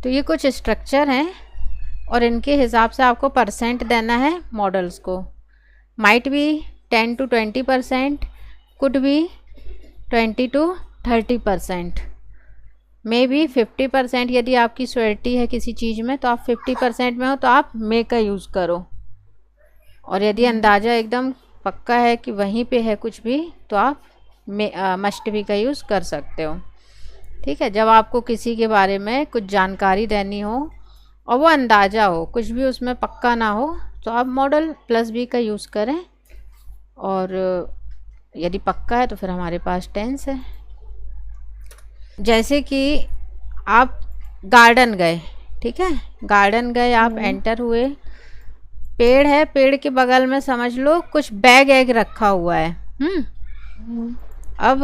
तो ये कुछ स्ट्रक्चर हैं और इनके हिसाब से आपको परसेंट देना है मॉडल्स को। माइट भी 10 to 20%, कुड भी 20 to 30%, मे बी 50%। यदि आपकी श्योरिटी है किसी चीज़ में तो आप 50% में हो तो आप मे का यूज़ करो, और यदि अंदाज़ा एकदम पक्का है कि वहीं पे है कुछ भी तो आप मस्ट भी का यूज़ कर सकते हो। ठीक है, जब आपको किसी के बारे में कुछ जानकारी देनी हो और वो अंदाज़ा हो, कुछ भी उसमें पक्का ना हो, तो आप मॉडल प्लस बी का यूज़ करें। और यदि पक्का है तो फिर हमारे पास टेंस है। जैसे कि आप गार्डन गए, ठीक है, गार्डन गए, आप एंटर हुए, पेड़ है, पेड़ के बगल में समझ लो कुछ बैग एग रखा हुआ है। अब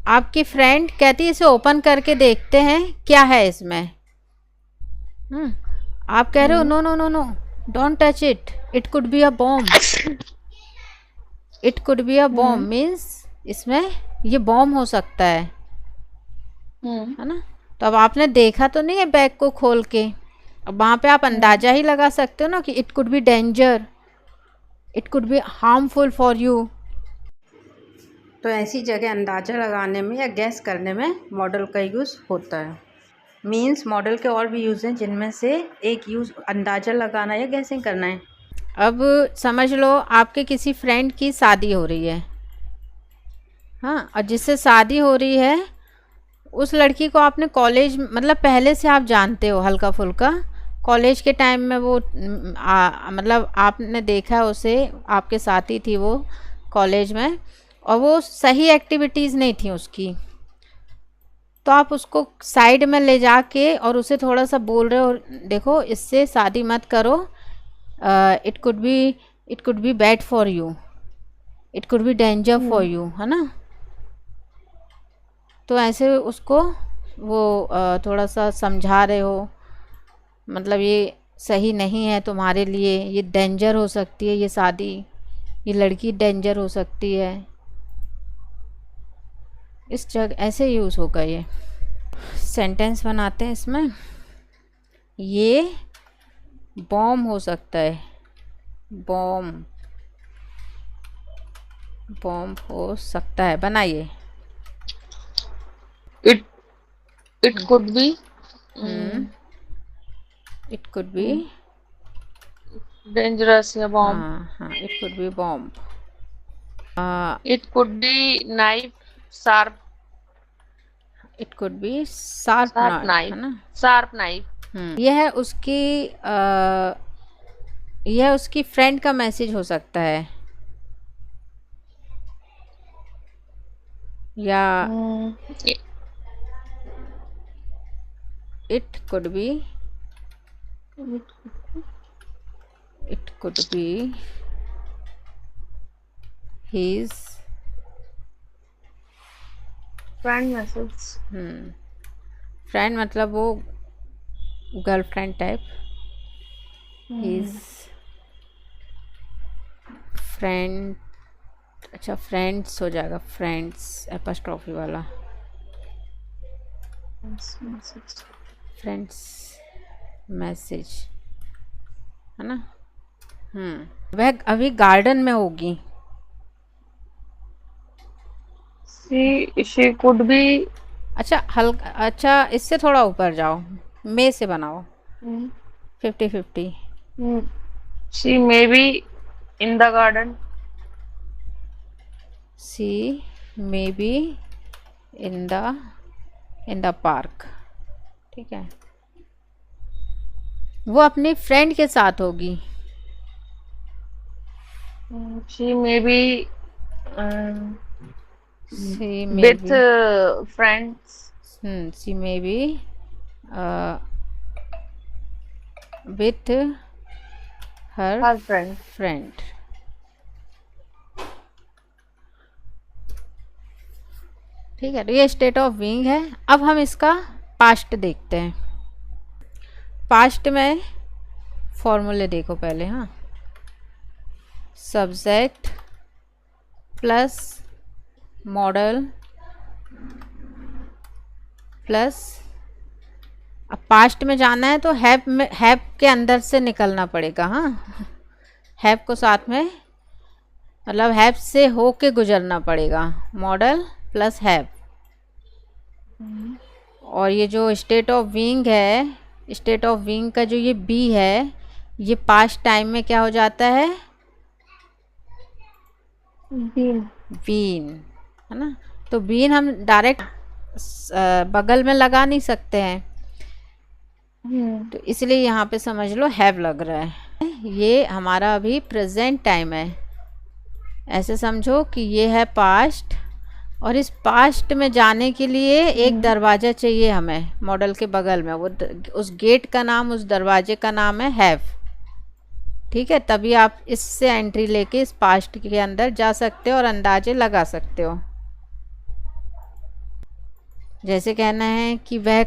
आपकी फ्रेंड कहती है इसे ओपन करके देखते हैं क्या है इसमें। आप कह रहे हो no no no no, don't touch it, it could be a bomb. It could be a bomb means इसमें ये बॉम्ब हो सकता है ना। तो अब आपने देखा तो नहीं है बैग को खोल के, अब वहाँ पे आप अंदाज़ा ही लगा सकते हो ना कि it could B danger, it could be harmful for you. तो ऐसी जगह अंदाज़ा लगाने में या गैस करने में मॉडल का यूज़ होता है। मीन्स मॉडल के और भी यूज़ हैं, जिनमें से एक यूज़ अंदाज़ा लगाना या गैसिंग करना है। अब समझ लो आपके किसी फ्रेंड की शादी हो रही है, हाँ, और जिससे शादी हो रही है उस लड़की को आपने कॉलेज मतलब पहले से आप जानते हो हल्का फुल्का, कॉलेज के टाइम में वो मतलब आपने देखा उसे, आपके साथ ही थी वो कॉलेज में, और वो सही एक्टिविटीज़ नहीं थी उसकी, तो आप उसको साइड में ले जाके और उसे थोड़ा सा बोल रहे हो देखो इससे शादी मत करो, it could be bad for you, it could B danger for you, है ना। तो ऐसे उसको वो थोड़ा सा समझा रहे हो, मतलब ये सही नहीं है तुम्हारे लिए, ये डेंजर हो सकती है, ये शादी, ये लड़की डेंजर हो सकती है। इस जगह ऐसे यूज़ होगा। ये सेंटेंस बनाते हैं इसमें, ये बॉम्ब हो सकता है, बॉम्ब हो सकता है, बनाइए। It could B it could be dangerous या बॉम्ब। हाँ, it could B bomb. It could B knife sharp, it could B sharp knife, है ना, शार्प नाइफ। यह उसकी फ्रेंड का मैसेज हो सकता है, या it could B his friend message. Friend मतलब वो गर्लफ्रेंड टाइप, his फ्रेंड, अच्छा फ्रेंड्स हो जाएगा, फ्रेंड्स एपोस्ट्रोफी वाला, फ्रेंड्स मैसेज, है ना। वह अभी गार्डन में होगी। she could be, अच्छा हल्का, अच्छा इससे थोड़ा ऊपर जाओ, मे से बनाओ 50-50। she may be in the garden, she may be in the park, ठीक है, वो अपनी फ्रेंड के साथ होगी। she may be she may with be friends, she may be with her her friend, friend. ठीक है, तो ये स्टेट ऑफ बीइंग है। अब हम इसका पास्ट देखते हैं। पास्ट में फॉर्मूले देखो पहले, हाँ, सब्जेक्ट प्लस मॉडल प्लस अब पास्ट में जाना है तो हैव के अंदर से निकलना पड़ेगा। हाँ, हैव को साथ में, मतलब हैव से हो के गुजरना पड़ेगा। Model plus have. और ये जो स्टेट ऑफ बीइंग है, स्टेट ऑफ बीइंग का जो ये बी है, ये पास्ट टाइम में क्या हो जाता है? बीन। बीन, है ना। तो बीन हम डायरेक्ट बगल में लगा नहीं सकते हैं, तो इसलिए यहाँ पे समझ लो हैव लग रहा है। ये हमारा अभी प्रेजेंट टाइम है। ऐसे समझो कि ये है पास्ट, और इस पास्ट में जाने के लिए एक दरवाज़ा चाहिए हमें मॉडल के बगल में। वो उस गेट का नाम, उस दरवाजे का नाम है हैव। ठीक है, तभी आप इससे एंट्री लेके इस पास्ट के अंदर जा सकते हो और अंदाजे लगा सकते हो। जैसे कहना है कि वह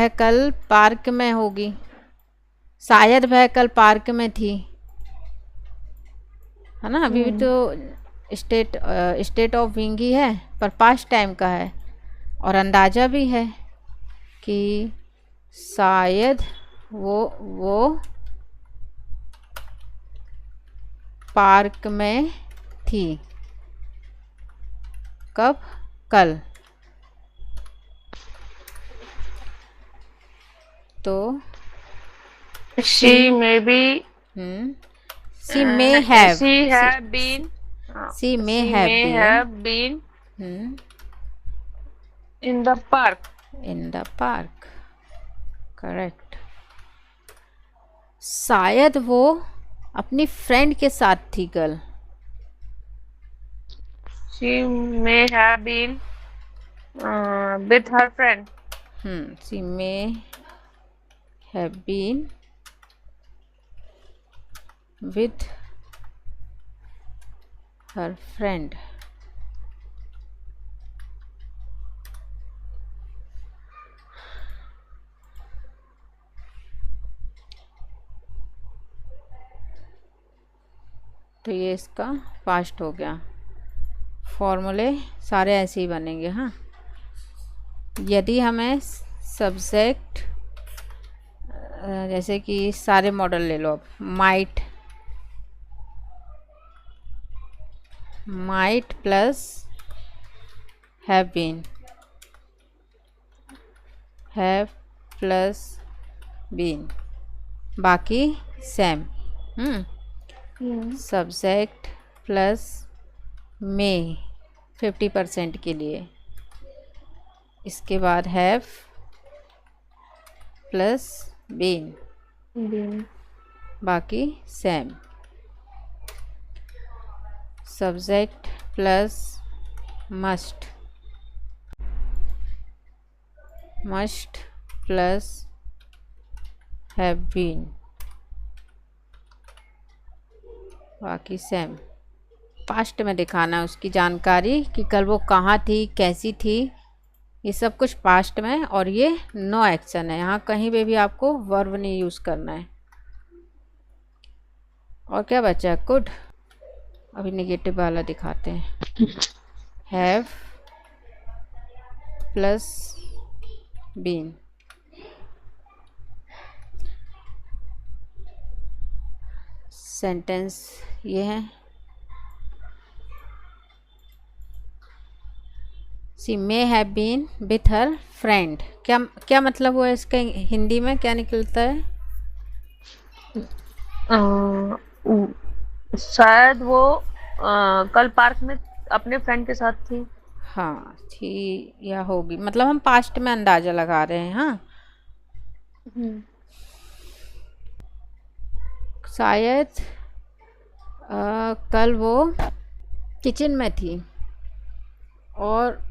कल पार्क में होगी, शायद वह कल पार्क में थी, है ना। अभी भी तो स्टेट ऑफ बीइंग ही है, पर पास्ट टाइम का है, और अंदाज़ा भी है कि शायद वो पार्क में थी। कब? कल। तो she may be she may have she have been she may she have may been have been in the park. in the park, correct। शायद वो अपनी फ्रेंड के साथ थी कल। She may have been with her friend. she may have been with her friend। तो ये इसका पास्ट हो गया। फॉर्मूले सारे ऐसे ही बनेंगे। हाँ, यदि हमें सब्जेक्ट, जैसे कि सारे मॉडल ले लो। अब might plus have plus been, बाकी सेम। सब्जेक्ट प्लस मे 50% के लिए, इसके बाद हैव प्लस बीन, बाकी same. Subject plus must plus have been, बाकी सेम। पास्ट में दिखाना है उसकी जानकारी कि कल वो कहाँ थी, कैसी थी, ये सब कुछ पास्ट में। और ये नो एक्शन है, यहाँ कहीं पे भी आपको वर्ब नहीं यूज़ करना है। और क्या बचा है? कुड। अभी नेगेटिव वाला दिखाते हैं। हैव प्लस बीन, सेंटेंस ये है, she may have been with her friend. क्या मतलब हुआ इसका? हिंदी में क्या निकलता है? शायद वो कल पार्क में अपने फ्रेंड के साथ थी। हाँ, थी या होगी, मतलब हम पास्ट में अंदाजा लगा रहे हैं। हाँ, शायद कल वो किचन में थी, और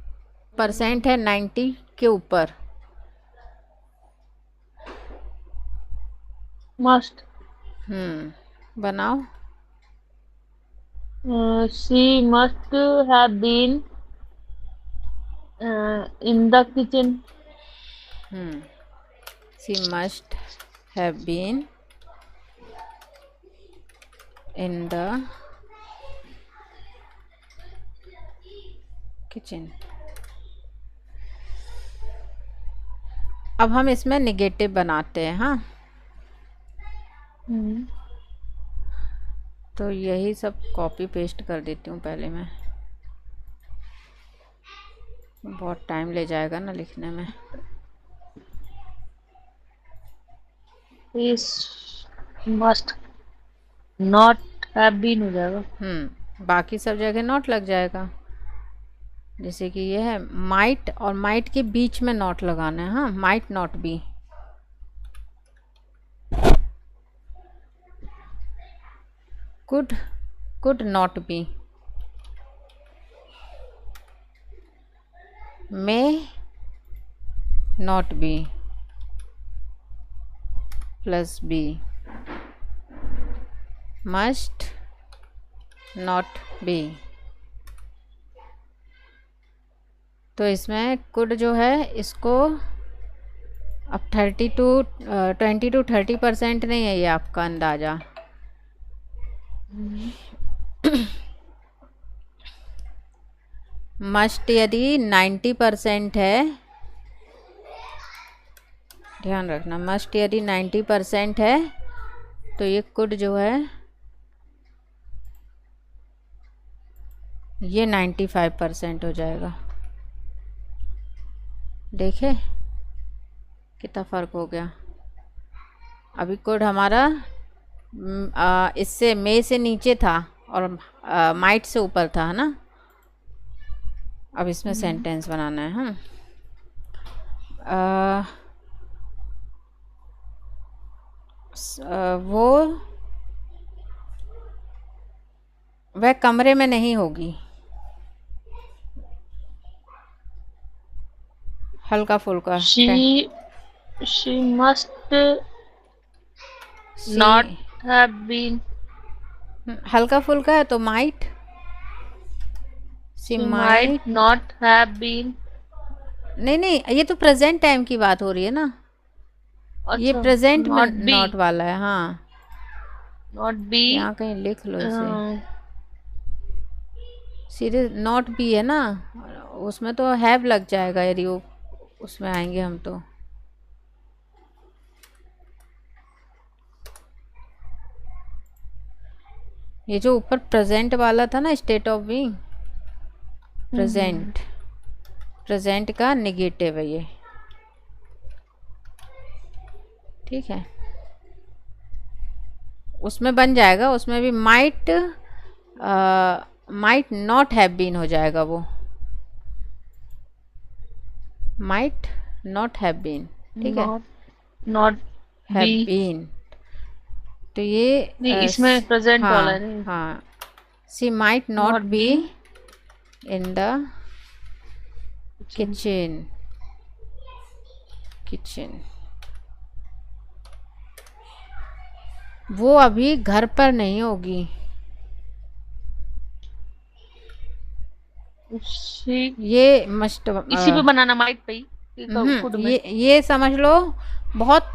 परसेंट है 90 के ऊपर। मस्ट। बनाओ। she must have been in the kitchen. she must have been in the kitchen। अब हम इसमें निगेटिव बनाते हैं। हाँ, तो यही सब कॉपी पेस्ट कर देती हूँ पहले मैं, बहुत टाइम ले जाएगा ना लिखने में। इस मस्ट नॉट हैव बीन हो जाएगा। बाकी सब जगह नॉट लग जाएगा। जैसे कि ये है माइट, और माइट के बीच में नॉट लगाना है। हाँ, might not be. Could not be. May not be plus be. Must not be. तो इसमें कुड जो है इसको अब 20 to 30% नहीं है ये आपका अंदाज़ा। मस्ट यदि 90% है, ध्यान रखना, मस्ट यदि 90% है तो ये कुड जो है ये 95% हो जाएगा। देखे कितना फ़र्क हो गया। अभी कुड हमारा इससे मे से नीचे था और माइट से ऊपर था, है ना। अब इसमें सेंटेंस बनाना है। हम वह कमरे में नहीं होगी। हल्का फुल्का। she must not have been। हल्का फुल्का है तो might. she might not have been। नहीं, ये तो प्रेजेंट टाइम की बात हो रही है ना। ये प्रेजेंट में नॉट वाला है। हाँ, नॉट बी। यहाँ कहीं लिख लो इसे। सीधे नॉट बी है ना, उसमें तो हैव लग जाएगा यदि वो उसमें आएंगे हम तो। ये जो ऊपर प्रेजेंट वाला था ना, स्टेट ऑफ बीइंग, प्रेजेंट का नेगेटिव है ये। ठीक है, उसमें बन जाएगा, उसमें भी माइट नॉट हैव बीन हो जाएगा। वो माइट नॉट हैव बीन। ठीक है, नॉट हैव बीन। तो ये इसमें प्रेजेंट वाला है। हाँ, she might not be in the kitchen. वो अभी घर पर नहीं होगी। ये मस्ट इसी पे बनाना, माइट पे ही। ये समझ लो बहुत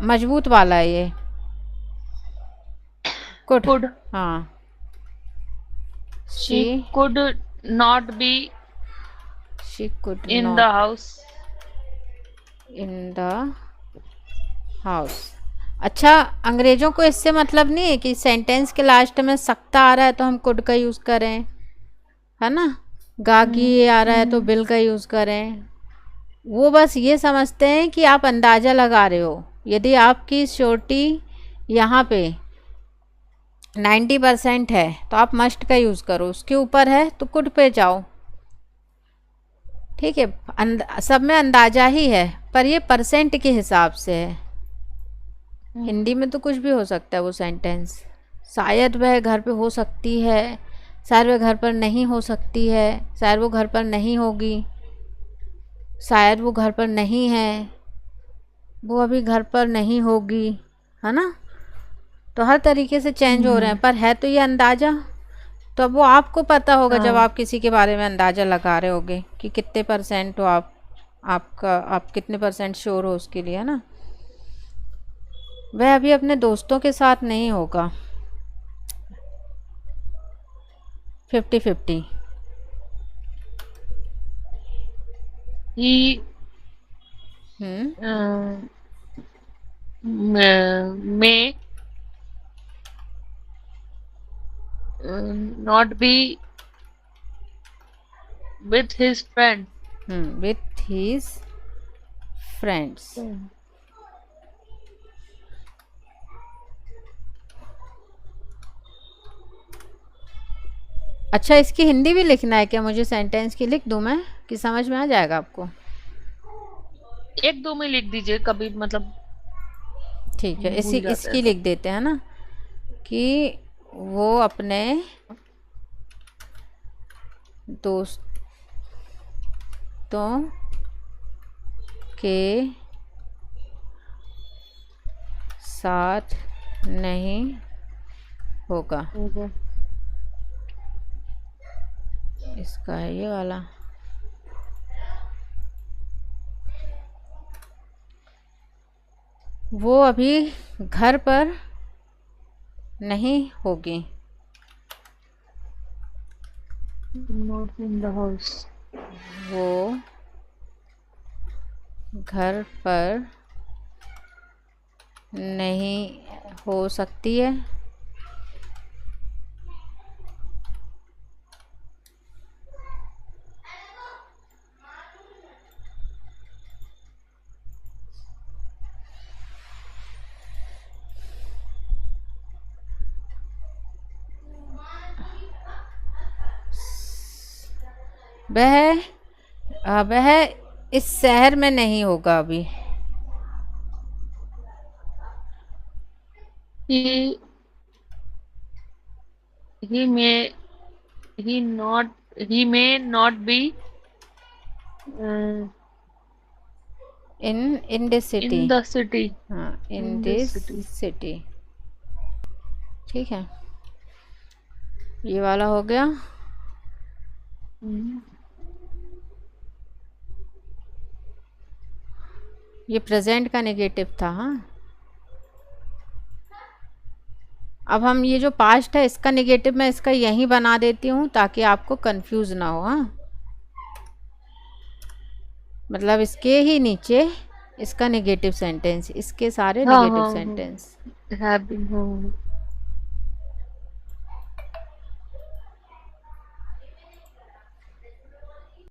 मजबूत वाला है ये कुड। हाँ, she could not be in the house। अच्छा, अंग्रेजों को इससे मतलब नहीं है कि सेंटेंस के लास्ट में सकता आ रहा है तो हम कुड का यूज़ करें, है ना। गागी आ रहा है तो बिल का यूज़ करें। वो बस ये समझते हैं कि आप अंदाज़ा लगा रहे हो। यदि आपकी श्योरिटी यहाँ पे 90% है तो आप मस्ट का यूज़ करो, उसके ऊपर है तो कुड पे जाओ। ठीक है, सब में अंदाज़ा ही है, पर ये परसेंट के हिसाब से है। हिंदी में तो कुछ भी हो सकता है वो सेंटेंस। शायद वह घर पे हो सकती है, शायद वह घर पर नहीं हो सकती है, शायद वो घर पर नहीं होगी, शायद वो घर पर नहीं है, वो अभी घर पर नहीं होगी, है ना। तो हर तरीके से चेंज हो रहे हैं, पर है तो ये अंदाज़ा। तो अब वो आपको पता होगा जब आप किसी के बारे में अंदाज़ा लगा रहे होगे कि कितने परसेंट हो आप कितने परसेंट श्योर हो उसके लिए, है ना। वह अभी अपने दोस्तों के साथ नहीं होगा। 50-50। हम्म may not be with his friend. With his friends. अच्छा, इसकी हिंदी भी लिखना है क्या? मुझे सेंटेंस की लिख दूं मैं, कि समझ में आ जाएगा आपको? एक दो में लिख दीजिए, कभी मतलब ठीक है, इसी भूल जाते हैं इसकी तो। लिख देते हैं ना, कि वो अपने दोस्तों के साथ नहीं होगा। इसका है ये वाला। वो अभी घर पर नहीं होगी। Not in the house. वो घर पर नहीं हो सकती है। वह इस शहर में नहीं होगा अभी। He he may he may not be uh, in this city. in the city. हाँ, इन In this this city. City. ठीक है, ये वाला हो गया। ये प्रेजेंट का नेगेटिव था। हाँ, अब हम ये जो पास्ट है इसका नेगेटिव मैं इसका यहीं बना देती हूँ ताकि आपको कंफ्यूज ना हो। हाँ, मतलब इसके ही नीचे इसका नेगेटिव सेंटेंस, इसके सारे हाँ नेगेटिव हाँ सेंटेंस। हाँ, have been, हाँ।